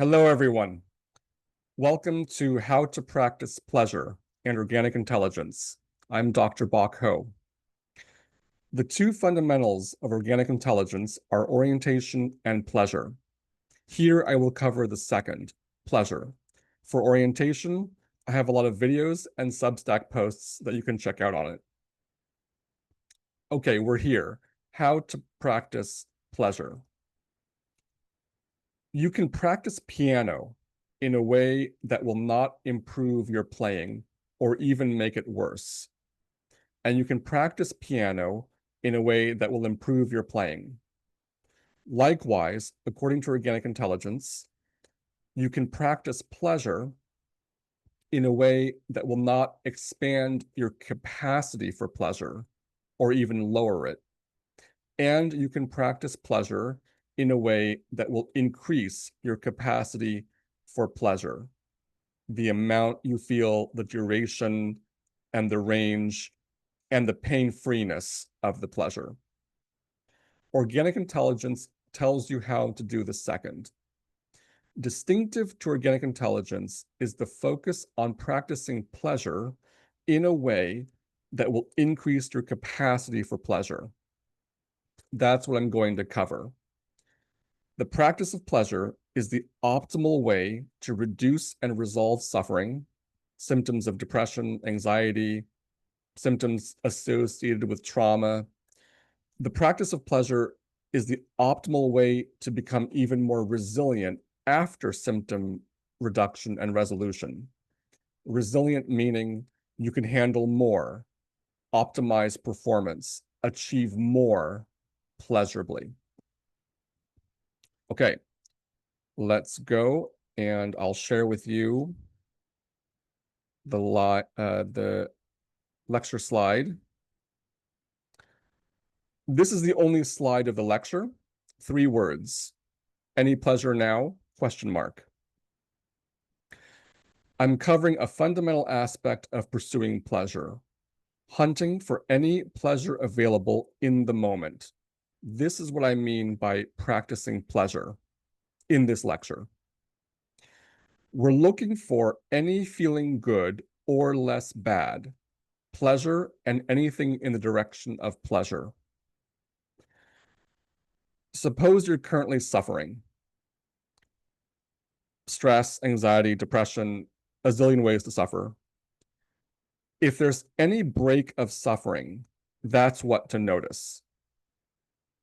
Hello, everyone. Welcome to How to Practice Pleasure and Organic Intelligence. I'm Dr. Bok Ho. The two fundamentals of organic intelligence are orientation and pleasure. Here I will cover the second, pleasure. For orientation, I have a lot of videos and Substack posts that you can check out on it. Okay, we're here. How to practice pleasure. You can practice piano in a way that will not improve your playing or even make it worse. And you can practice piano in a way that will improve your playing. Likewise, according to organic intelligence, you can practice pleasure in a way that will not expand your capacity for pleasure or even lower it. And you can practice pleasure in a way that will increase your capacity for pleasure, the amount you feel, the duration, and the range, and the pain-freeness of the pleasure. Organic intelligence tells you how to do the second. Distinctive to organic intelligence is the focus on practicing pleasure in a way that will increase your capacity for pleasure. That's what I'm going to cover. The practice of pleasure is the optimal way to reduce and resolve suffering, symptoms of depression, anxiety, symptoms associated with trauma. The practice of pleasure is the optimal way to become even more resilient after symptom reduction and resolution. Resilient meaning you can handle more, optimize performance, achieve more pleasurably. Okay, let's go, and I'll share with you the lecture slide. This is the only slide of the lecture. 3 words. Any pleasure now? ? I'm covering a fundamental aspect of pursuing pleasure, hunting for any pleasure available in the moment. This is what I mean by practicing pleasure in this lecture. We're looking for any feeling good or less bad, pleasure, and anything in the direction of pleasure. Suppose you're currently suffering. Stress, anxiety, depression, a zillion ways to suffer. If there's any break of suffering, that's what to notice.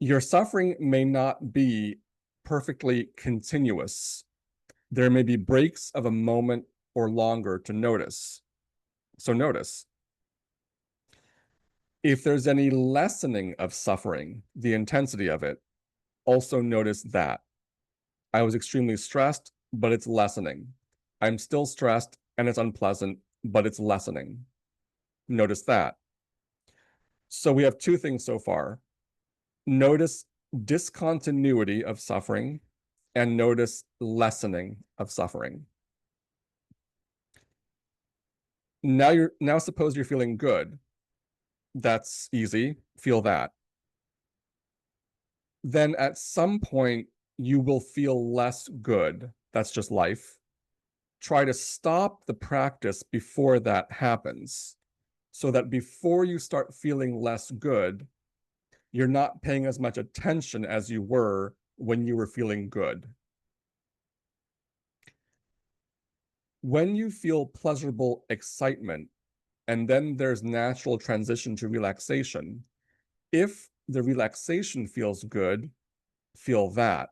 Your suffering may not be perfectly continuous. There may be breaks of a moment or longer to notice. So notice. If there's any lessening of suffering, the intensity of it, also notice that. I was extremely stressed, but it's lessening. I'm still stressed and it's unpleasant, but it's lessening. Notice that. So we have 2 things so far. Notice discontinuity of suffering and notice lessening of suffering. Now suppose you're feeling good. That's easy. Feel that. Then at some point you will feel less good. That's just life. Try to stop the practice before that happens, so that before you start feeling less good, you're not paying as much attention as you were when you were feeling good. When you feel pleasurable excitement, and then there's natural transition to relaxation, if the relaxation feels good, feel that.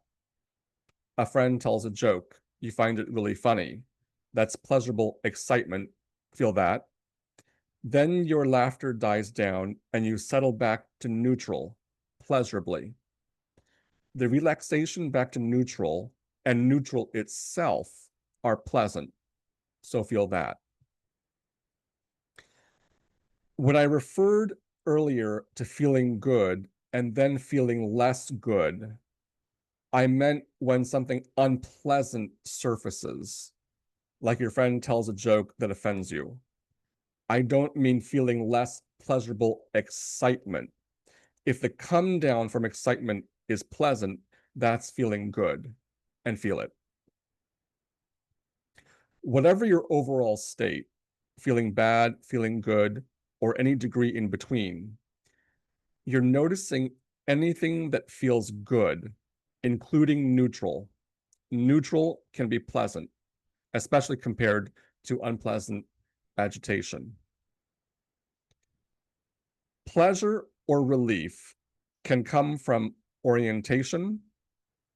A friend tells a joke, you find it really funny. That's pleasurable excitement, feel that. Then your laughter dies down and you settle back to neutral, pleasurably. The relaxation back to neutral and neutral itself are pleasant, so feel that. When I referred earlier to feeling good and then feeling less good, I meant when something unpleasant surfaces, like your friend tells a joke that offends you. I don't mean feeling less pleasurable excitement. If the come down from excitement is pleasant, that's feeling good, and feel it. Whatever your overall state, feeling bad, feeling good, or any degree in between, you're noticing anything that feels good, including neutral. Neutral can be pleasant, especially compared to unpleasant agitation. Pleasure or relief can come from orientation,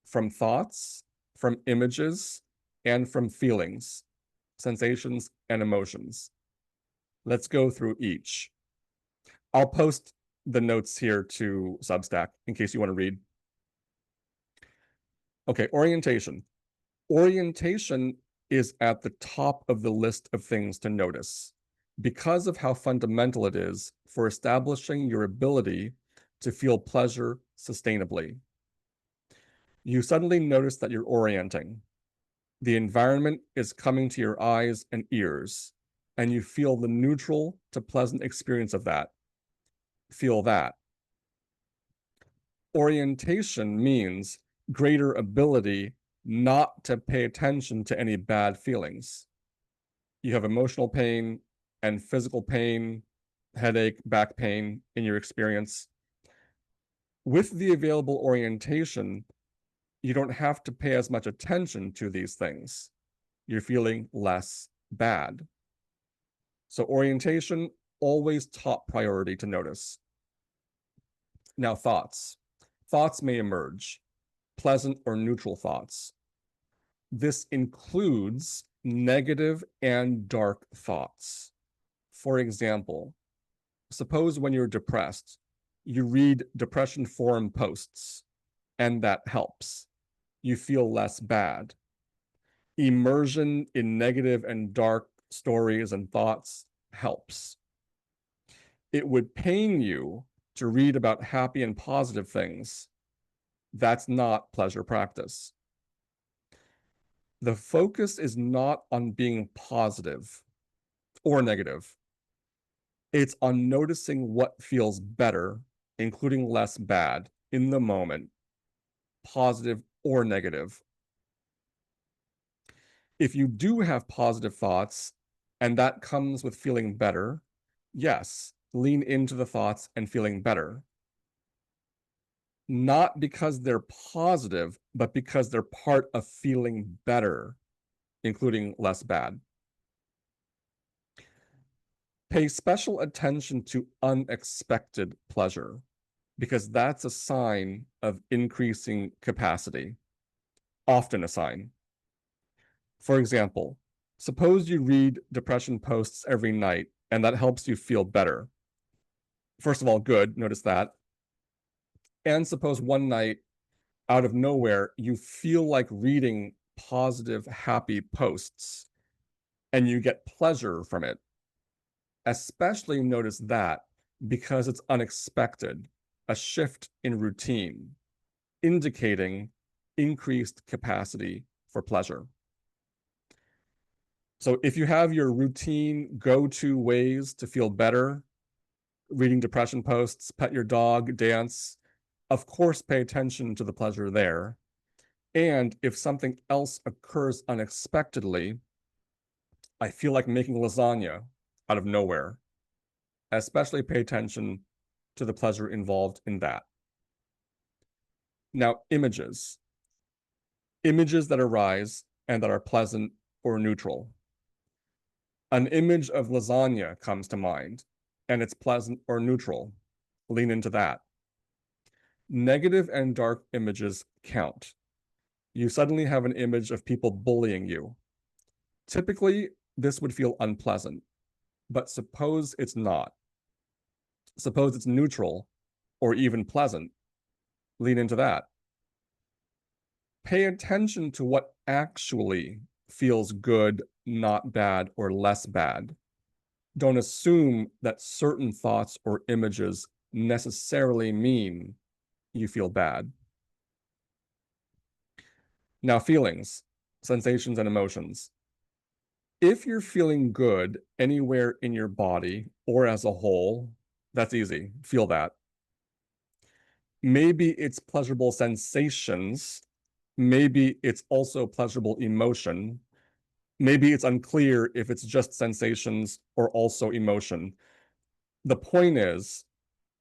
from thoughts, from images, and from feelings, sensations, and emotions. Let's go through each. I'll post the notes here to Substack in case you want to read. Okay, orientation. Orientation is at the top of the list of things to notice because of how fundamental it is for establishing your ability to feel pleasure sustainably. You suddenly notice that you're orienting. The environment is coming to your eyes and ears, and you feel the neutral to pleasant experience of that. Feel that. Orientation means greater ability not to pay attention to any bad feelings. You have emotional pain and physical pain, headache, back pain in your experience. With the available orientation, you don't have to pay as much attention to these things. You're feeling less bad. So orientation, always top priority to notice. Now, thoughts. Thoughts may emerge, pleasant or neutral thoughts. This includes negative and dark thoughts. For example, suppose when you're depressed, you read depression forum posts, and that helps. You feel less bad. Immersion in negative and dark stories and thoughts helps. It would pain you to read about happy and positive things. That's not pleasure practice. The focus is not on being positive or negative. It's on noticing what feels better, including less bad in the moment, positive or negative. If you do have positive thoughts and that comes with feeling better, yes, lean into the thoughts and feeling better. Not because they're positive, but because they're part of feeling better, including less bad. Pay special attention to unexpected pleasure because that's a sign of increasing capacity, often a sign. For example, suppose you read depression posts every night and that helps you feel better. First of all, good, notice that. And suppose one night, out of nowhere, you feel like reading positive, happy posts and you get pleasure from it. Especially notice that because it's unexpected, a shift in routine, indicating increased capacity for pleasure. So if you have your routine go-to ways to feel better, reading depression posts, pet your dog, dance, of course, pay attention to the pleasure there. And if something else occurs unexpectedly, I feel like making lasagna out of nowhere, especially pay attention to the pleasure involved in that. Now, images. Images that arise and that are pleasant or neutral. An image of lasagna comes to mind, and it's pleasant or neutral. Lean into that. Negative and dark images count. You suddenly have an image of people bullying you. Typically, this would feel unpleasant, but suppose it's not. Suppose it's neutral or even pleasant. Lean into that. Pay attention to what actually feels good, not bad, or less bad. Don't assume that certain thoughts or images necessarily mean you feel bad. Now, feelings, sensations, and emotions. If you're feeling good anywhere in your body or as a whole, that's easy. Feel that. Maybe it's pleasurable sensations. Maybe it's also pleasurable emotion. Maybe it's unclear if it's just sensations or also emotion. The point is,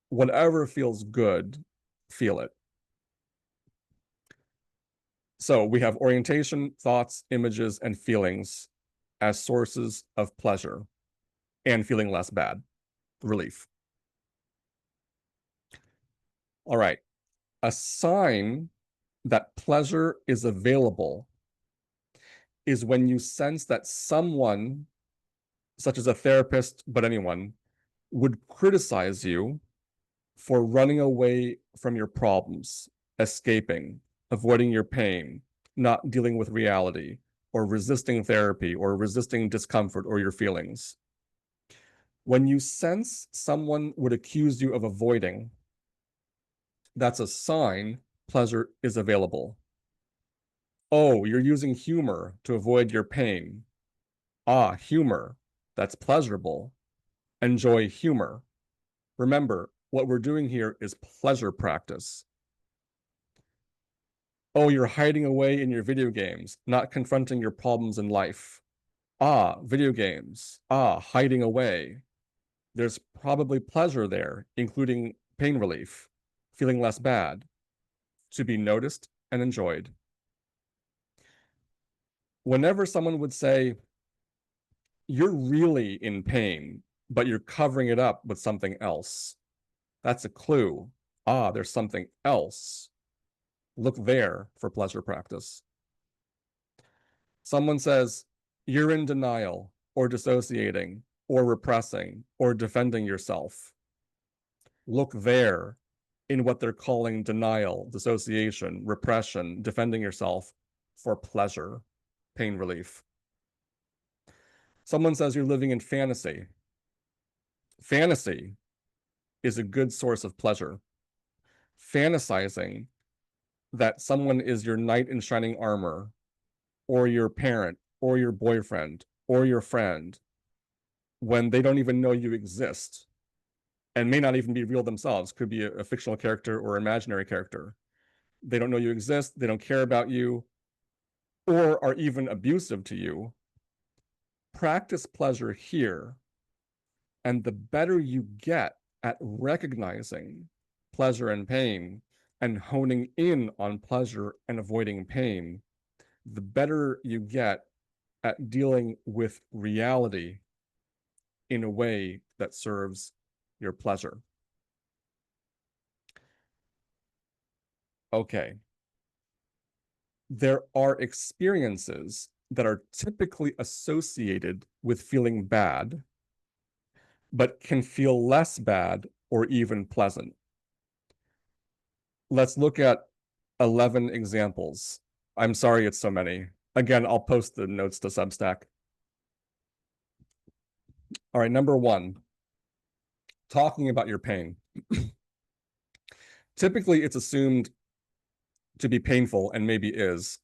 whatever feels good, feel it. So we have orientation, thoughts, images, and feelings as sources of pleasure and feeling less bad, relief. All right. A sign that pleasure is available is when you sense that someone, such as a therapist, but anyone, would criticize you for running away from your problems, escaping, avoiding your pain, not dealing with reality, or resisting therapy, or resisting discomfort or your feelings. When you sense someone would accuse you of avoiding, that's a sign pleasure is available. Oh, you're using humor to avoid your pain. Ah, humor. That's pleasurable. Enjoy humor. Remember, what we're doing here is pleasure practice. Oh, you're hiding away in your video games, not confronting your problems in life. Ah, video games. Ah, hiding away. There's probably pleasure there, including pain relief, feeling less bad, to be noticed and enjoyed. Whenever someone would say, you're really in pain, but you're covering it up with something else, that's a clue. Ah, there's something else. Look there for pleasure practice. Someone says, you're in denial or dissociating or repressing or defending yourself. Look there in what they're calling denial, dissociation, repression, defending yourself for pleasure, pain relief. Someone says you're living in fantasy. Fantasy is a good source of pleasure. Fantasizing that someone is your knight in shining armor, or your parent, or your boyfriend, or your friend, when they don't even know you exist and may not even be real themselves, could be a fictional character or imaginary character. They don't know you exist, they don't care about you, or are even abusive to you. Practice pleasure here, and the better you get at recognizing pleasure and pain and honing in on pleasure and avoiding pain, the better you get at dealing with reality in a way that serves your pleasure. Okay. There are experiences that are typically associated with feeling bad, but can feel less bad or even pleasant. Let's look at 11 examples. I'm sorry it's so many. Again, I'll post the notes to Substack. All right, number one, talking about your pain. Typically, it's assumed to be painful and maybe is,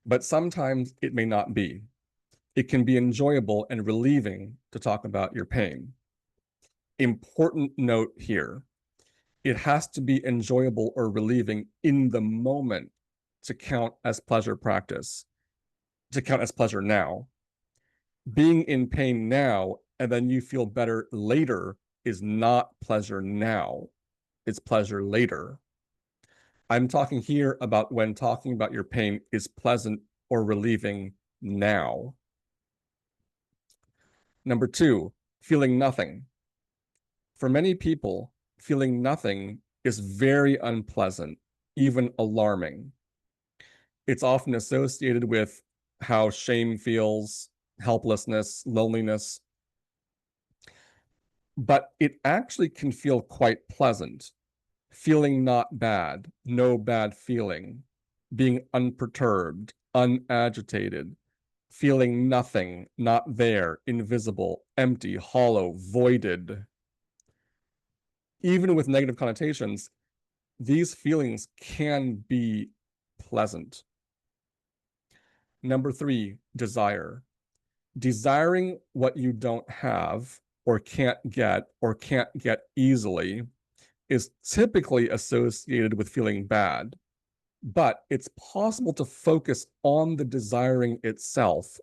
but sometimes it may not be. It can be enjoyable and relieving to talk about your pain. Important note here, it has to be enjoyable or relieving in the moment to count as pleasure practice, to count as pleasure now. Being in pain now and then you feel better later is not pleasure now, it's pleasure later. I'm talking here about when talking about your pain is pleasant or relieving now. Number two, feeling nothing. For many people, feeling nothing is very unpleasant, even alarming. It's often associated with how shame feels, helplessness, loneliness, but it actually can feel quite pleasant. Feeling not bad, no bad feeling, being unperturbed, unagitated, feeling nothing, not there, invisible, empty, hollow, voided. Even with negative connotations, these feelings can be pleasant. Number three, desire. Desiring what you don't have or can't get easily is typically associated with feeling bad, but it's possible to focus on the desiring itself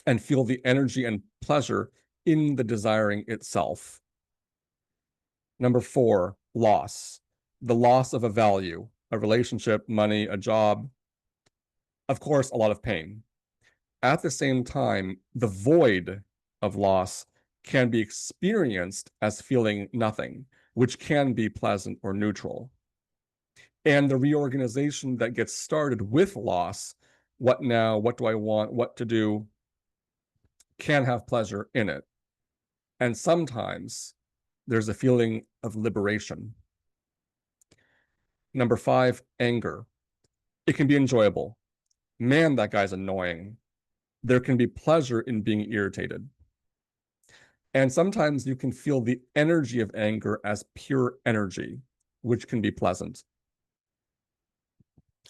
and feel the energy and pleasure in the desiring itself. Number 4, loss. The loss of a value, a relationship, money, a job. Of course, a lot of pain. At the same time, the void of loss can be experienced as feeling nothing, which can be pleasant or neutral. And the reorganization that gets started with loss, what now, what do I want, what to do, can have pleasure in it. And sometimes there's a feeling of liberation. Number 5, anger. It can be enjoyable. Man, that guy's annoying. There can be pleasure in being irritated. And sometimes you can feel the energy of anger as pure energy, which can be pleasant.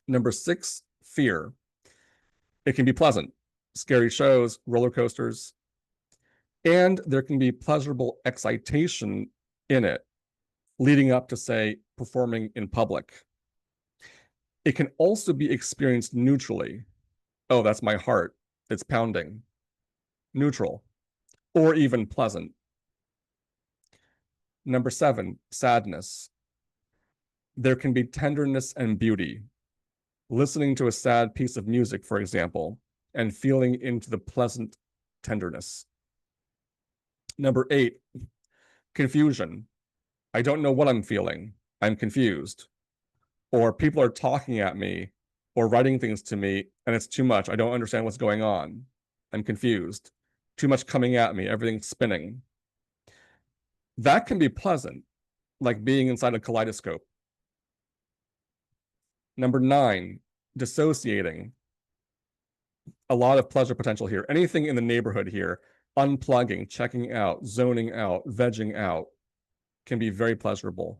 Number 6, fear. It can be pleasant. Scary shows, roller coasters, and there can be pleasurable excitation in it, leading up to, say, performing in public. It can also be experienced neutrally. Oh, that's my heart. It's pounding. Neutral, or even pleasant. Number 7, sadness. There can be tenderness and beauty. Listening to a sad piece of music, for example, and feeling into the pleasant tenderness. Number 8, confusion. I don't know what I'm feeling. I'm confused. Or people are talking at me or writing things to me, and it's too much. I don't understand what's going on. I'm confused. Too much coming at me, everything's spinning. That can be pleasant, like being inside a kaleidoscope. Number 9, dissociating. A lot of pleasure potential here. Anything in the neighborhood here, unplugging, checking out, zoning out, vegging out, can be very pleasurable.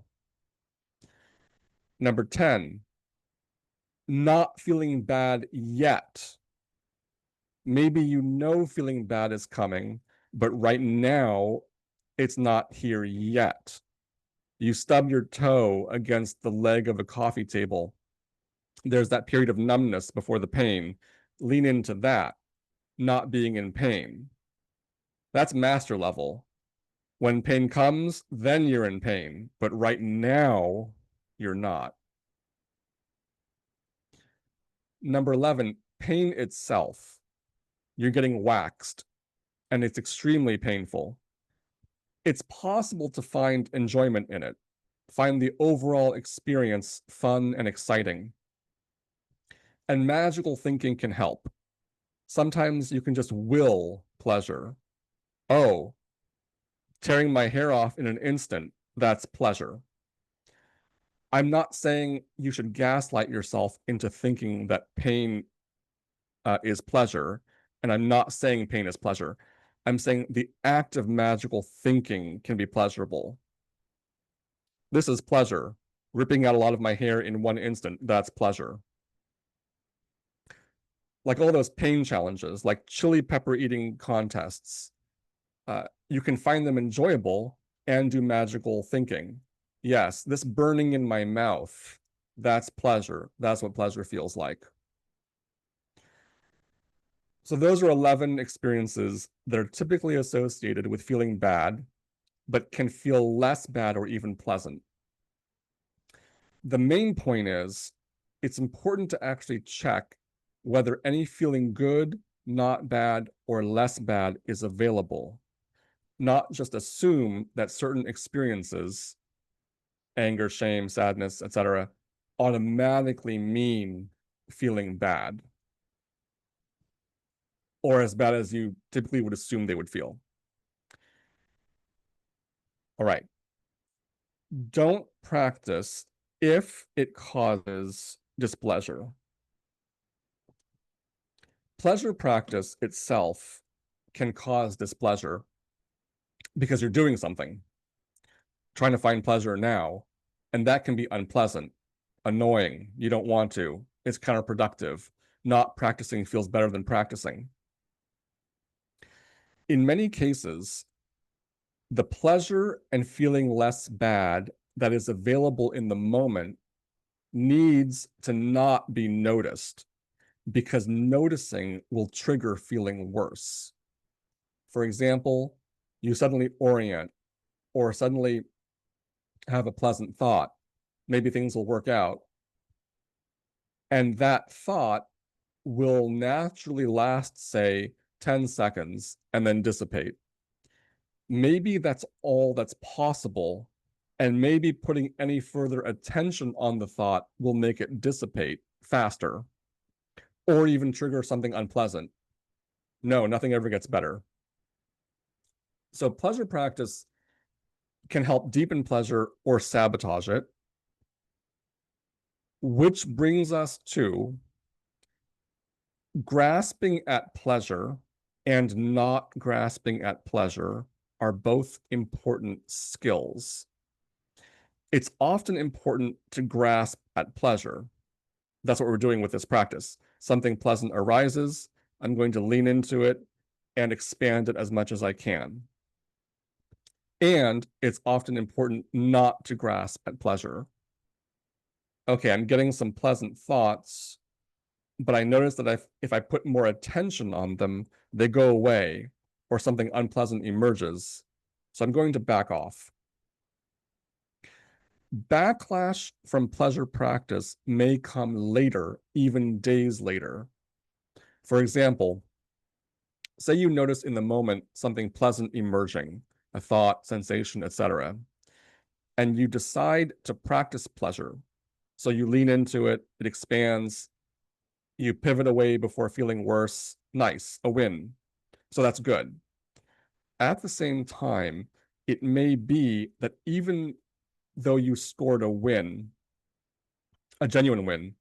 Number 10, not feeling bad yet. Maybe you know feeling bad is coming, but right now it's not here yet. You stub your toe against the leg of a coffee table. There's that period of numbness before the pain. Lean into that, not being in pain. That's master level. When pain comes, then you're in pain, but right now you're not. Number 11, pain itself. You're getting waxed, and it's extremely painful. It's possible to find enjoyment in it, find the overall experience fun and exciting. And magical thinking can help. Sometimes you can just will pleasure. Oh, tearing my hair off in an instant, that's pleasure. I'm not saying you should gaslight yourself into thinking that pain is pleasure, and I'm not saying pain is pleasure. I'm saying the act of magical thinking can be pleasurable. This is pleasure. Ripping out a lot of my hair in one instant, that's pleasure. Like all those pain challenges, like chili pepper eating contests, you can find them enjoyable and do magical thinking. Yes, this burning in my mouth, that's pleasure. That's what pleasure feels like. So those are 11 experiences that are typically associated with feeling bad, but can feel less bad or even pleasant. The main point is it's important to actually check whether any feeling good, not bad, or less bad is available. Not just assume that certain experiences, anger, shame, sadness, etc., automatically mean feeling bad, or as bad as you typically would assume they would feel. All right. Don't practice if it causes displeasure. Pleasure practice itself can cause displeasure because you're doing something, trying to find pleasure now, and that can be unpleasant, annoying. You don't want to. It's counterproductive. Not practicing feels better than practicing. In many cases, the pleasure and feeling less bad that is available in the moment needs to not be noticed, because noticing will trigger feeling worse. For example, you suddenly orient or suddenly have a pleasant thought. Maybe things will work out. And that thought will naturally last, say, 10 seconds and then dissipate. Maybe that's all that's possible. And maybe putting any further attention on the thought will make it dissipate faster or even trigger something unpleasant. No, nothing ever gets better. So, pleasure practice can help deepen pleasure or sabotage it, which brings us to grasping at pleasure and not grasping at pleasure are both important skills. It's often important to grasp at pleasure. That's what we're doing with this practice. Something pleasant arises, I'm going to lean into it and expand it as much as I can. And it's often important not to grasp at pleasure. Okay, I'm getting some pleasant thoughts, but I notice that if I put more attention on them, they go away or something unpleasant emerges. So I'm going to back off. Backlash from pleasure practice may come later, even days later. For example, say you notice in the moment something pleasant emerging, a thought, sensation, etc., and you decide to practice pleasure. So you lean into it, it expands, you pivot away before feeling worse. Nice, a win. So that's good. At the same time, it may be that even though you scored a win, a genuine win,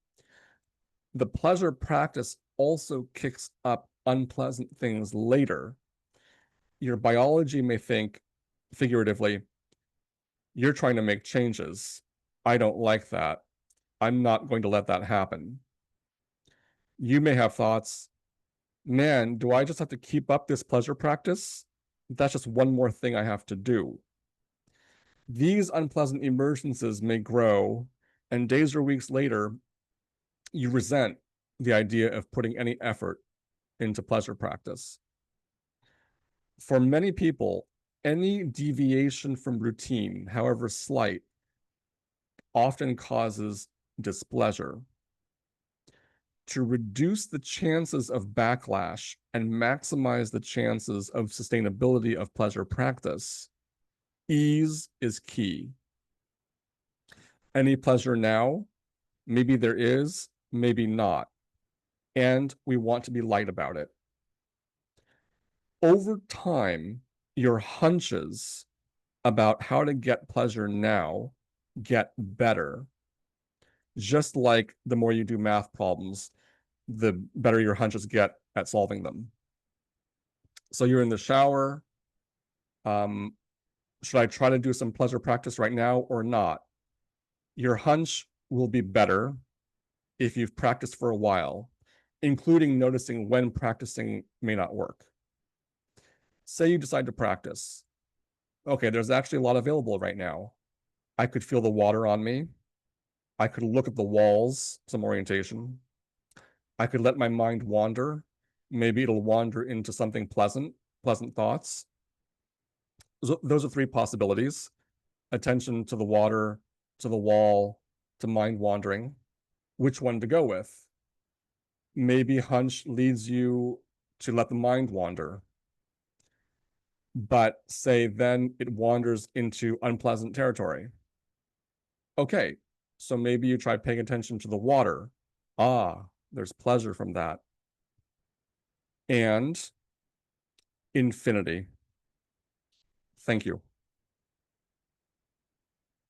the pleasure practice also kicks up unpleasant things later. Your biology may think, figuratively, you're trying to make changes. I don't like that. I'm not going to let that happen. You may have thoughts, man, do I just have to keep up this pleasure practice? That's just one more thing I have to do. These unpleasant emergencies may grow, and days or weeks later, you resent the idea of putting any effort into pleasure practice. For many people, any deviation from routine, however slight, often causes displeasure. To reduce the chances of backlash and maximize the chances of sustainability of pleasure practice, ease is key. Any pleasure now? Maybe there is, maybe not. And we want to be light about it. Over time, your hunches about how to get pleasure now get better. Just like the more you do math problems, the better your hunches get at solving them. So you're in the shower. Should I try to do some pleasure practice right now or not? Your hunch will be better if you've practiced for a while, including noticing when practicing may not work. Say you decide to practice. Okay, there's actually a lot available right now. I could feel the water on me. I could look at the walls, some orientation. I could let my mind wander. Maybe it'll wander into something pleasant thoughts. Those are three possibilities: attention to the water, to the wall, to mind wandering. Which one to go with? Maybe hunch leads you to let the mind wander. But say then it wanders into unpleasant territory. Okay, so maybe you try paying attention to the water. Ah, there's pleasure from that. And infinity. Thank you.